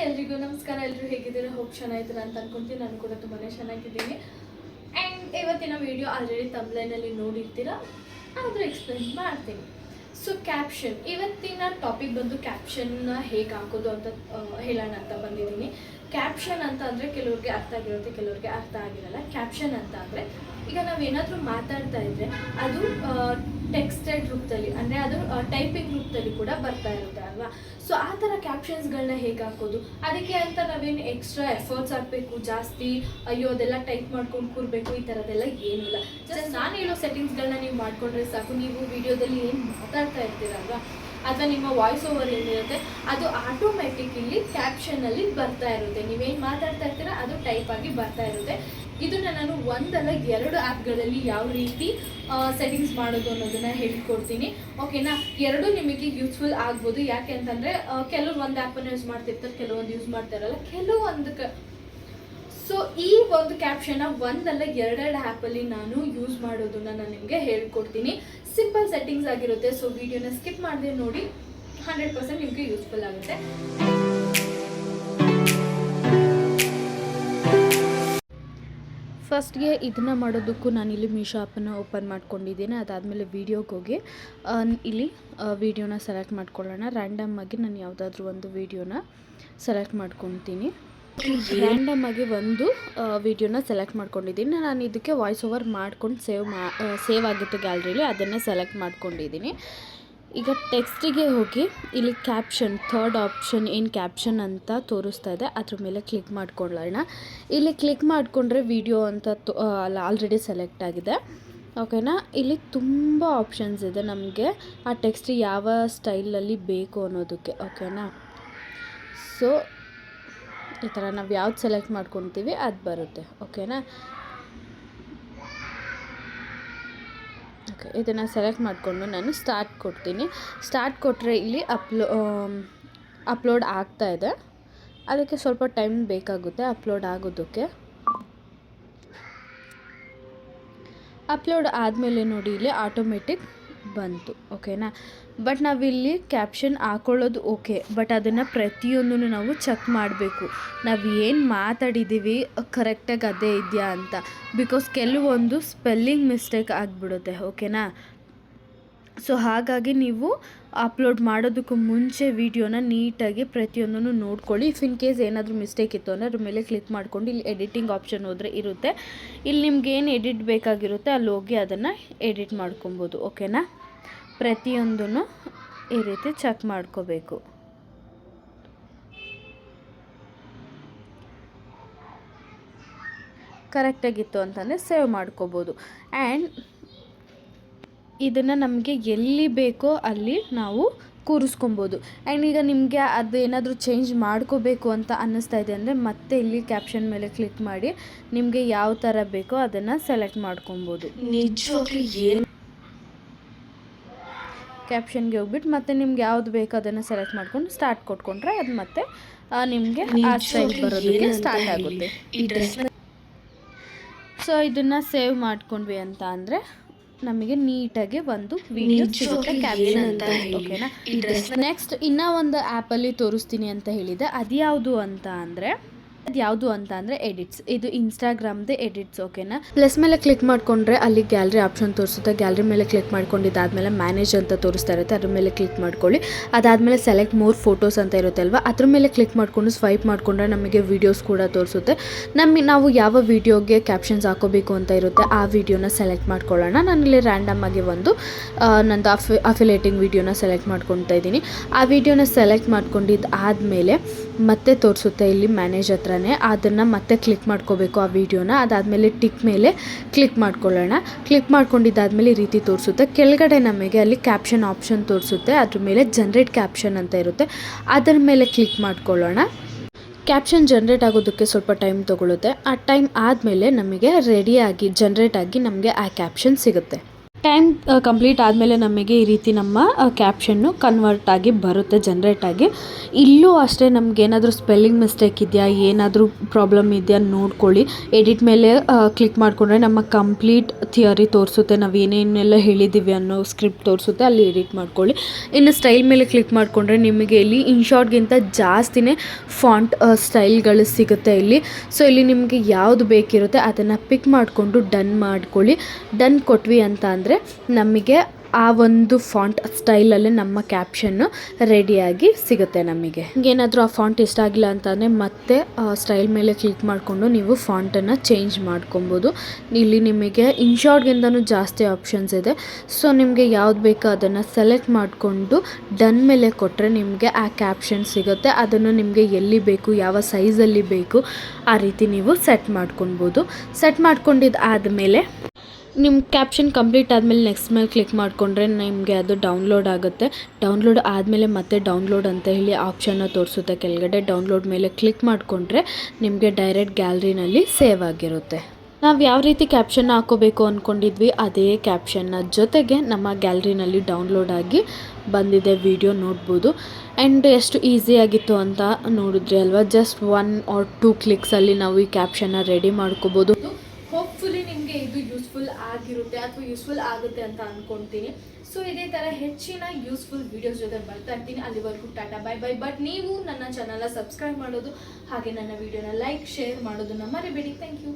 ಎಲ್ರಿಗೂ ನಮಸ್ಕಾರ. ಎಲ್ಲರೂ ಹೇಗಿದ್ದೀರಾ? ಹೋಪ್ ಚೆನ್ನಾಗಿದ್ದೀರಾ ಅಂತ ಅನ್ಕೊಂತೀನಿ. ನಾನು ಕೂಡ ತುಂಬಾ ಚೆನ್ನಾಗಿದ್ದೀನಿ. ಆ್ಯಂಡ್ ಇವತ್ತಿನ ವಿಡಿಯೋ ಆಲ್ರೆಡಿ ತಮ್ಲೈನಲ್ಲಿ ನೋಡಿರ್ತೀರಾ, ಆದರೂ ಎಕ್ಸ್ಪ್ಲೇನ್ ಮಾಡ್ತೀನಿ. ಸೊ ಕ್ಯಾಪ್ಷನ್, ಇವತ್ತಿನ ಟಾಪಿಕ್ ಬಂದು ಕ್ಯಾಪ್ಷನ್ನ ಹೇಗೆ ಹಾಕೋದು ಅಂತ ಹೇಳೋಣ ಅಂತ ಬಂದಿದ್ದೀನಿ. ಕ್ಯಾಪ್ಷನ್ ಅಂತ ಅಂದರೆ ಕೆಲವ್ರಿಗೆ ಅರ್ಥ ಆಗಿರುತ್ತೆ, ಕೆಲವ್ರಿಗೆ ಅರ್ಥ ಆಗಿರಲ್ಲ. ಕ್ಯಾಪ್ಷನ್ ಅಂತ ಅಂದರೆ ಈಗ ನಾವೇನಾದರೂ ಮಾತಾಡ್ತಾ ಇದ್ದರೆ ಅದು ಟೆಕ್ಸ್ಟೆಡ್ ರೂಪದಲ್ಲಿ, ಅಂದರೆ ಅದು ಟೈಪಿಂಗ್ ರೂಪದಲ್ಲಿ ಕೂಡ ಬರ್ತಾ ಇರುತ್ತೆ ಅಲ್ವಾ. ಸೊ ಆ ಥರ ಕ್ಯಾಪ್ಷನ್ಸ್ಗಳನ್ನ ಹೇಗೆ ಹಾಕೋದು, ಅದಕ್ಕೆ ಅಂತ ನಾವೇನು ಎಕ್ಸ್ಟ್ರಾ ಎಫರ್ಟ್ಸ್ ಹಾಕಬೇಕು, ಜಾಸ್ತಿ ಅಯ್ಯೋ ಅದೆಲ್ಲ ಟೈಪ್ ಮಾಡ್ಕೊಂಡು ಕೂರಬೇಕು, ಈ ಥರದ್ದೆಲ್ಲ ಏನಿಲ್ಲ. ಜಸ್ಟ್ ನಾನು ಹೇಳೋ ಸೆಟ್ಟಿಂಗ್ಸ್ಗಳನ್ನ ನೀವು ಮಾಡಿಕೊಂಡ್ರೆ ಸಾಕು. ನೀವು ವಿಡಿಯೋದಲ್ಲಿ ಏನು ಮಾತಾಡ್ತಾ ಇರ್ತೀರಲ್ವಾ, ಅಥವಾ ನಿಮ್ಮ ವಾಯ್ಸ್ ಓವರ್ ಏನಿರುತ್ತೆ ಅದು ಆಟೋಮೆಟಿಕ್ ಇಲ್ಲಿ ಕ್ಯಾಪ್ಷನಲ್ಲಿ ಬರ್ತಾ ಇರುತ್ತೆ. ನೀವೇನು ಮಾತಾಡ್ತಾ ಇರ್ತೀರ ಅದು ಟೈಪ್ ಆಗಿ ಬರ್ತಾ ಇರುತ್ತೆ. ಇದನ್ನು ನಾನು ಒಂದಲ್ಲ ಎರಡು ಆ್ಯಪ್ಗಳಲ್ಲಿ ಯಾವ ರೀತಿ ಸೆಟ್ಟಿಂಗ್ಸ್ ಮಾಡೋದು ಅನ್ನೋದನ್ನು ಹೇಳ್ಕೊಡ್ತೀನಿ, ಓಕೆನಾ. ಎರಡೂ ನಿಮಗೆ ಯೂಸ್ಫುಲ್ ಆಗ್ಬೋದು. ಯಾಕೆ ಅಂತಂದರೆ ಕೆಲವರು ಒಂದು ಆ್ಯಪನ್ನು ಯೂಸ್ ಮಾಡ್ತಿರ್ತಾರೆ, ಕೆಲವೊಂದು ಯೂಸ್ ಮಾಡ್ತಾ ಇರಲ್ಲ, ಕೆಲವೊಂದು ಸೊ ಈ ಒಂದು ಕ್ಯಾಪ್ಷನ್ನ ಒಂದಲ್ಲ ಎರಡೆರಡು ಆ್ಯಪಲ್ಲಿ ನಾನು ಯೂಸ್ ಮಾಡೋದನ್ನು ನಾನು ನಿಮಗೆ ಹೇಳ್ಕೊಡ್ತೀನಿ. ಸಿಂಪಲ್ ಸೆಟ್ಟಿಂಗ್ಸ್ ಆಗಿರುತ್ತೆ. ಸೊ ವಿಡಿಯೋನ ಸ್ಕಿಪ್ ಮಾಡದೆ ನೋಡಿ, 100% ನಿಮಗೆ ಯೂಸ್ಫುಲ್ ಆಗುತ್ತೆ. ಫಸ್ಟ್ಗೆ ಇದನ್ನು ಮಾಡೋದಕ್ಕೂ ನಾನಿಲ್ಲಿ ಮೀಶೋ ಆ್ಯಪನ್ನು ಓಪನ್ ಮಾಡ್ಕೊಂಡಿದ್ದೀನಿ. ಅದಾದಮೇಲೆ ವೀಡಿಯೋಗೆ ಹೋಗಿ ಇಲ್ಲಿ ವೀಡಿಯೋನ ಸೆಲೆಕ್ಟ್ ಮಾಡ್ಕೊಳ್ಳೋಣ. ರ್ಯಾಂಡಮ್ ಆಗಿ ನಾನು ಯಾವುದಾದ್ರೂ ಒಂದು ವೀಡಿಯೋನ ಸೆಲೆಕ್ಟ್ ಮಾಡ್ಕೊತೀನಿ. ರ್ಯಾಂಡಮ್ ಆಗಿ ಒಂದು ವೀಡಿಯೋನ ಸೆಲೆಕ್ಟ್ ಮಾಡ್ಕೊಂಡಿದ್ದೀನಿ. ನಾನು ಇದಕ್ಕೆ ವಾಯ್ಸ್ ಓವರ್ ಮಾಡ್ಕೊಂಡು ಸೇವ್ ಆಗಿತ್ತು ಗ್ಯಾಲರಿಲಿ, ಅದನ್ನೇ ಸೆಲೆಕ್ಟ್ ಮಾಡ್ಕೊಂಡಿದ್ದೀನಿ. ಈಗ ಟೆಕ್ಸ್ಟಿಗೆ ಹೋಗಿ ಇಲ್ಲಿ ಕ್ಯಾಪ್ಷನ್, ಥರ್ಡ್ ಆಪ್ಷನ್ ಏನು ಕ್ಯಾಪ್ಷನ್ ಅಂತ ತೋರಿಸ್ತಾ ಇದೆ, ಅದ್ರ ಮೇಲೆ ಕ್ಲಿಕ್ ಮಾಡ್ಕೊಳ್ಳೋಣ. ಇಲ್ಲಿ ಕ್ಲಿಕ್ ಮಾಡಿಕೊಂಡ್ರೆ ವಿಡಿಯೋ ಅಂತ ಆಲ್ರೆಡಿ ಸೆಲೆಕ್ಟ್ ಆಗಿದೆ, ಓಕೆನಾ. ಇಲ್ಲಿ ತುಂಬ ಆಪ್ಷನ್ಸ್ ಇದೆ ನಮಗೆ ಆ ಟೆಕ್ಸ್ಟ್ ಯಾವ ಸ್ಟೈಲಲ್ಲಿ ಬೇಕು ಅನ್ನೋದಕ್ಕೆ, ಓಕೆನಾ. ಸೊ ಈ ಥರ ನಾವು ಯಾವ್ದು ಸೆಲೆಕ್ಟ್ ಮಾಡ್ಕೊತೀವಿ ಅದು ಬರುತ್ತೆ, ಓಕೆನಾ. ಓಕೆ, ಇದನ್ನು ಸೆಲೆಕ್ಟ್ ಮಾಡಿಕೊಂಡು ನಾನು ಸ್ಟಾರ್ಟ್ ಕೊಡ್ತೀನಿ. ಸ್ಟಾರ್ಟ್ ಕೊಟ್ಟರೆ ಇಲ್ಲಿ ಅಪ್ಲೋಡ್ ಆಗ್ತಾ ಇದೆ. ಅದಕ್ಕೆ ಸ್ವಲ್ಪ ಟೈಮ್ ಬೇಕಾಗುತ್ತೆ ಅಪ್ಲೋಡ್ ಆಗೋದಕ್ಕೆ. ಅಪ್ಲೋಡ್ ಆದಮೇಲೆ ನೋಡಿ ಇಲ್ಲಿ ಆಟೋಮೆಟಿಕ್ ಬಂತು, ಓಕೆನಾ. ಬಟ್ ನಾವಿಲ್ಲಿ ಕ್ಯಾಪ್ಷನ್ ಹಾಕೊಳ್ಳೋದು ಓಕೆ, ಬಟ್ ಅದನ್ನು ಪ್ರತಿಯೊಂದೂ ನಾವು ಚೆಕ್ ಮಾಡಬೇಕು. ನಾವು ಏನು ಮಾತಾಡಿದ್ದೀವಿ ಕರೆಕ್ಟಾಗಿ ಅದೇ ಇದೆಯಾ ಅಂತ. ಬಿಕಾಸ್ ಕೆಲವೊಂದು ಸ್ಪೆಲ್ಲಿಂಗ್ ಮಿಸ್ಟೇಕ್ ಆಗಿಬಿಡುತ್ತೆ, ಓಕೆನಾ. ಸೊ ಹಾಗಾಗಿ ನೀವು ಅಪ್ಲೋಡ್ ಮಾಡೋದಕ್ಕೂ ಮುಂಚೆ ವೀಡಿಯೋನ ನೀಟಾಗಿ ಪ್ರತಿಯೊಂದನ್ನು ನೋಡ್ಕೊಳ್ಳಿ. ಇಫ್ ಇನ್ ಕೇಸ್ ಏನಾದರೂ ಮಿಸ್ಟೇಕ್ ಇತ್ತು ಅಂದರೆ ಅದ್ರ ಮೇಲೆ ಕ್ಲಿಕ್ ಮಾಡ್ಕೊಂಡು ಇಲ್ಲಿ ಎಡಿಟಿಂಗ್ ಆಪ್ಷನ್ ಹೋದರೆ ಇರುತ್ತೆ. ಇಲ್ಲಿ ನಿಮ್ಗೆ ಏನು ಎಡಿಟ್ ಬೇಕಾಗಿರುತ್ತೆ ಅಲ್ಲಿ ಹೋಗಿ ಅದನ್ನು ಎಡಿಟ್ ಮಾಡ್ಕೊಬೋದು, ಓಕೆನಾ. ಪ್ರತಿಯೊಂದನ್ನು ಈ ರೀತಿ ಚೆಕ್ ಮಾಡ್ಕೋಬೇಕು. ಕರೆಕ್ಟಾಗಿತ್ತು ಅಂತಂದರೆ ಸೇವ್ ಮಾಡ್ಕೋಬೋದು. ಆ್ಯಂಡ್ ಇದನ್ನು ನಮಗೆ ಎಲ್ಲಿ ಬೇಕೋ ಅಲ್ಲಿ ನಾವು ಕೂರಿಸ್ಕೊಬೋದು. ಆ್ಯಂಡ್ ಈಗ ನಿಮಗೆ ಅದೇನಾದರೂ ಚೇಂಜ್ ಮಾಡ್ಕೋಬೇಕು ಅಂತ ಅನ್ನಿಸ್ತಾ ಇದೆ ಅಂದರೆ ಮತ್ತೆ ಇಲ್ಲಿ ಕ್ಯಾಪ್ಷನ್ ಮೇಲೆ ಕ್ಲಿಕ್ ಮಾಡಿ ನಿಮಗೆ ಯಾವ ಥರ ಬೇಕೋ ಅದನ್ನು ಸೆಲೆಕ್ಟ್ ಮಾಡ್ಕೊಬೋದು. ನಿಜವಾಗ್ಲೂ ಏನು ಕ್ಯಾಪ್ಷನ್ಗೆ ಹೋಗ್ಬಿಟ್ಟು ಮತ್ತೆ ನಿಮ್ಗೆ ಯಾವ್ದು ಬೇಕೋ ಅದನ್ನು ಸೆಲೆಕ್ಟ್ ಮಾಡ್ಕೊಂಡು ಸ್ಟಾರ್ಟ್ ಕೊಟ್ಕೊಂಡ್ರೆ ಅದು ಮತ್ತೆ ನಿಮಗೆ ಆ ಸ್ಟೈಲ್ ಬರೋದಕ್ಕೆ ಸ್ಟಾರ್ಟ್ ಆಗುತ್ತೆ. ಸೊ ಇದನ್ನು ಸೇವ್ ಮಾಡ್ಕೊಂಡ್ವಿ ಅಂತ ಅಂದರೆ ನಮಗೆ ನೀಟಾಗಿ ಒಂದು ವಿಡಿಯೋ ಸಿಗುತ್ತೆ ಕ್ಯಾಪ್ಷನ್ ಅಂತ, ಓಕೆನಾ. ನೆಕ್ಸ್ಟ್ ಇನ್ನೂ ಒಂದು ಆ್ಯಪಲ್ಲಿ ತೋರಿಸ್ತೀನಿ ಅಂತ ಹೇಳಿದೆ. ಅದು ಯಾವುದು ಅಂತ ಅಂದರೆ ಎಡಿಟ್ಸ್. ಇದು ಇನ್ಸ್ಟಾಗ್ರಾಮ್ದು ಎಡಿಟ್ಸ್, ಓಕೆನಾ. ಪ್ಲಸ್ ಮೇಲೆ ಕ್ಲಿಕ್ ಮಾಡಿಕೊಂಡ್ರೆ ಅಲ್ಲಿ ಗ್ಯಾಲರಿ ಆಪ್ಷನ್ ತೋರಿಸುತ್ತೆ. ಗ್ಯಾಲರಿ ಮೇಲೆ ಕ್ಲಿಕ್ ಮಾಡ್ಕೊಂಡಿದ್ದಾದಮೇಲೆ ಮ್ಯಾನೇಜ್ ಅಂತ ತೋರಿಸ್ತಾ ಇರುತ್ತೆ, ಅದ್ರ ಮೇಲೆ ಕ್ಲಿಕ್ ಮಾಡ್ಕೊಳ್ಳಿ. ಅದಾದಮೇಲೆ ಸೆಲೆಕ್ಟ್ ಮೋರ್ ಫೋಟೋಸ್ ಅಂತ ಇರುತ್ತೆ ಅಲ್ವಾ, ಅದ್ರ ಮೇಲೆ ಕ್ಲಿಕ್ ಮಾಡಿಕೊಂಡು ಸ್ವೈಪ್ ಮಾಡಿಕೊಂಡ್ರೆ ನಮಗೆ ವೀಡಿಯೋಸ್ ಕೂಡ ತೋರಿಸುತ್ತೆ. ನಾವು ಯಾವ ವೀಡಿಯೋಗೆ ಕ್ಯಾಪ್ಷನ್ಸ್ ಹಾಕೋಬೇಕು ಅಂತ ಇರುತ್ತೆ ಆ ವಿಡಿಯೋನ ಸೆಲೆಕ್ಟ್ ಮಾಡ್ಕೊಳ್ಳೋಣ. ನಾನಿಲ್ಲಿ ರ್ಯಾಂಡಮ್ ಆಗಿ ಒಂದು ನಂದು ಅಫಿಲೇಟಿಂಗ್ ವಿಡಿಯೋನ ಸೆಲೆಕ್ಟ್ ಮಾಡ್ಕೊತಾ ಇದ್ದೀನಿ. ಆ ವಿಡಿಯೋನ ಸೆಲೆಕ್ಟ್ ಮಾಡ್ಕೊಂಡಿದ್ದು ಆದಮೇಲೆ ಮತ್ತೆ ತೋರಿಸುತ್ತೆ ಇಲ್ಲಿ ಮ್ಯಾನೇಜ್ ಹತ್ರನೇ, ಅದನ್ನು ಮತ್ತೆ ಕ್ಲಿಕ್ ಮಾಡ್ಕೋಬೇಕು ಆ ವಿಡಿಯೋನ. ಅದಾದಮೇಲೆ ಟಿಕ್ ಮೇಲೆ ಕ್ಲಿಕ್ ಮಾಡ್ಕೊಳ್ಳೋಣ. ಕ್ಲಿಕ್ ಮಾಡ್ಕೊಂಡಿದ್ದಾದಮೇಲೆ ಈ ರೀತಿ ತೋರಿಸುತ್ತೆ. ಕೆಳಗಡೆ ನಮಗೆ ಅಲ್ಲಿ ಕ್ಯಾಪ್ಷನ್ ಆಪ್ಷನ್ ತೋರಿಸುತ್ತೆ, ಅದ್ರ ಮೇಲೆ ಜನ್ರೇಟ್ ಕ್ಯಾಪ್ಷನ್ ಅಂತ ಇರುತ್ತೆ, ಅದರ ಮೇಲೆ ಕ್ಲಿಕ್ ಮಾಡ್ಕೊಳ್ಳೋಣ. ಕ್ಯಾಪ್ಷನ್ ಜನ್ರೇಟ್ ಆಗೋದಕ್ಕೆ ಸ್ವಲ್ಪ ಟೈಮ್ ತೊಗೊಳುತ್ತೆ. ಆ ಟೈಮ್ ಆದಮೇಲೆ ನಮಗೆ ರೆಡಿಯಾಗಿ ಜನ್ರೇಟ್ ಆಗಿ ನಮಗೆ ಆ ಕ್ಯಾಪ್ಷನ್ ಸಿಗುತ್ತೆ. ಟೈಮ್ ಕಂಪ್ಲೀಟ್ ಆದಮೇಲೆ ನಮಗೆ ಈ ರೀತಿ ನಮ್ಮ ಕ್ಯಾಪ್ಷನ್ನು ಕನ್ವರ್ಟ್ ಆಗಿ ಬರುತ್ತೆ, ಜನ್ರೇಟ್ ಆಗಿ. ಇಲ್ಲೂ ಅಷ್ಟೇ ನಮ್ಗೆ ಏನಾದರೂ ಸ್ಪೆಲ್ಲಿಂಗ್ ಮಿಸ್ಟೇಕ್ ಇದೆಯಾ, ಏನಾದರೂ ಪ್ರಾಬ್ಲಮ್ ಇದೆಯಾ ನೋಡ್ಕೊಳ್ಳಿ. ಎಡಿಟ್ ಮೇಲೆ ಕ್ಲಿಕ್ ಮಾಡಿಕೊಂಡ್ರೆ ನಮ್ಮ ಕಂಪ್ಲೀಟ್ ಥಿಯರಿ ತೋರಿಸುತ್ತೆ, ನಾವು ಏನೇನೆಲ್ಲ ಹೇಳಿದ್ದೀವಿ ಅನ್ನೋ ಸ್ಕ್ರಿಪ್ಟ್ ತೋರಿಸುತ್ತೆ, ಅಲ್ಲಿ ಎಡಿಟ್ ಮಾಡ್ಕೊಳ್ಳಿ. ಇನ್ನು ಸ್ಟೈಲ್ ಮೇಲೆ ಕ್ಲಿಕ್ ಮಾಡಿಕೊಂಡ್ರೆ ನಿಮಗೆ ಇಲ್ಲಿ ಇನ್ಶಾರ್ಟ್ಗಿಂತ ಜಾಸ್ತಿನೇ ಫಾಂಟ್ ಸ್ಟೈಲ್ಗಳು ಸಿಗುತ್ತೆ ಇಲ್ಲಿ. ಸೊ ಇಲ್ಲಿ ನಿಮಗೆ ಯಾವುದು ಬೇಕಿರುತ್ತೆ ಅದನ್ನು ಪಿಕ್ ಮಾಡಿಕೊಂಡು ಡನ್ ಮಾಡ್ಕೊಳ್ಳಿ. ಡನ್ ಕೊಟ್ವಿ ಅಂತ ಅಂದರೆ ನಮಗೆ ಆ ಒಂದು ಫಾಂಟ್ ಸ್ಟೈಲಲ್ಲೇ ನಮ್ಮ ಕ್ಯಾಪ್ಷನ್ನು ರೆಡಿಯಾಗಿ ಸಿಗುತ್ತೆ. ನಮಗೆ ಏನಾದರೂ ಆ ಫಾಂಟ್ ಇಷ್ಟ ಆಗಿಲ್ಲ ಅಂತಂದರೆ ಮತ್ತೆ ಸ್ಟೈಲ್ ಮೇಲೆ ಕ್ಲಿಕ್ ಮಾಡಿಕೊಂಡು ನೀವು ಫಾಂಟನ್ನು ಚೇಂಜ್ ಮಾಡ್ಕೊಬೋದು. ಇಲ್ಲಿ ನಿಮಗೆ ಇನ್ಶಾರ್ಟ್ಗಿಂತನೂ ಜಾಸ್ತಿ ಆಪ್ಷನ್ಸ್ ಇದೆ. ಸೊ ನಿಮಗೆ ಯಾವ್ದು ಬೇಕೋ ಅದನ್ನು ಸೆಲೆಕ್ಟ್ ಮಾಡಿಕೊಂಡು ಡನ್ ಮೇಲೆ ಕೊಟ್ಟರೆ ನಿಮಗೆ ಆ ಕ್ಯಾಪ್ಷನ್ ಸಿಗುತ್ತೆ. ಅದನ್ನು ನಿಮಗೆ ಎಲ್ಲಿ ಬೇಕು, ಯಾವ ಸೈಜಲ್ಲಿ ಬೇಕು ಆ ರೀತಿ ನೀವು ಸೆಟ್ ಮಾಡ್ಕೊಬೋದು. ಸೆಟ್ ಮಾಡ್ಕೊಂಡಿದ್ದು ಆದಮೇಲೆ ನಿಮ್ಮ ಕ್ಯಾಪ್ಷನ್ ಕಂಪ್ಲೀಟ್ ಆದಮೇಲೆ ನೆಕ್ಸ್ಟ್ ಮೇಲೆ ಕ್ಲಿಕ್ ಮಾಡಿಕೊಂಡ್ರೆ ನಿಮಗೆ ಅದು ಡೌನ್ಲೋಡ್ ಆಗುತ್ತೆ. ಡೌನ್ಲೋಡ್ ಆದಮೇಲೆ ಮತ್ತೆ ಡೌನ್ಲೋಡ್ ಅಂತ ಹೇಳಿ ಆಪ್ಷನ್ನ ತೋರಿಸುತ್ತೆ ಕೆಳಗಡೆ. ಡೌನ್ಲೋಡ್ ಮೇಲೆ ಕ್ಲಿಕ್ ಮಾಡಿಕೊಂಡ್ರೆ ನಿಮಗೆ ಡೈರೆಕ್ಟ್ ಗ್ಯಾಲರಿನಲ್ಲಿ ಸೇವ್ ಆಗಿರುತ್ತೆ. ನಾವು ಯಾವ ರೀತಿ ಕ್ಯಾಪ್ಷನ್ನ ಹಾಕೋಬೇಕು ಅಂದ್ಕೊಂಡಿದ್ವಿ ಅದೇ ಕ್ಯಾಪ್ಷನ್ನ ಜೊತೆಗೆ ನಮ್ಮ ಗ್ಯಾಲರಿನಲ್ಲಿ ಡೌನ್ಲೋಡ್ ಆಗಿ ಬಂದಿದೆ, ವಿಡಿಯೋ ನೋಡ್ಬೋದು. ಆ್ಯಂಡ್ ಎಷ್ಟು ಈಸಿಯಾಗಿತ್ತು ಅಂತ ನೋಡಿದ್ರಿ ಅಲ್ವಾ. ಜಸ್ಟ್ 1 or 2 ಕ್ಲಿಕ್ಸಲ್ಲಿ ನಾವು ಈ ಕ್ಯಾಪ್ಷನ್ನ ರೆಡಿ ಮಾಡ್ಕೋಬೋದು. ಹೋಪ್ಫುಲಿ ನಿಮಗೆ ಇದು ಯೂಸ್ಫುಲ್ ಆಗಿರುತ್ತೆ ಅಥವಾ ಯೂಸ್ಫುಲ್ ಆಗುತ್ತೆ ಅಂತ ಅಂದ್ಕೊಳ್ತೀನಿ. ಸೊ ಇದೇ ಥರ ಹೆಚ್ಚಿನ ಯೂಸ್ಫುಲ್ ವೀಡಿಯೋಸ್ ಜೊತೆ ಬರ್ತಾ ಇರ್ತೀನಿ. ಅಲ್ಲಿವರೆಗೂ ಟಾಟಾ ಬೈ ಬೈ. ಬಟ್ ನೀವು ನನ್ನ ಚಾನಲ್ನ ಸಬ್ಸ್ಕ್ರೈಬ್ ಮಾಡೋದು ಹಾಗೆ ನನ್ನ ವೀಡಿಯೋನ ಲೈಕ್ ಶೇರ್ ಮಾಡೋದನ್ನು ಮರಿಬೇಡಿ. Thank you.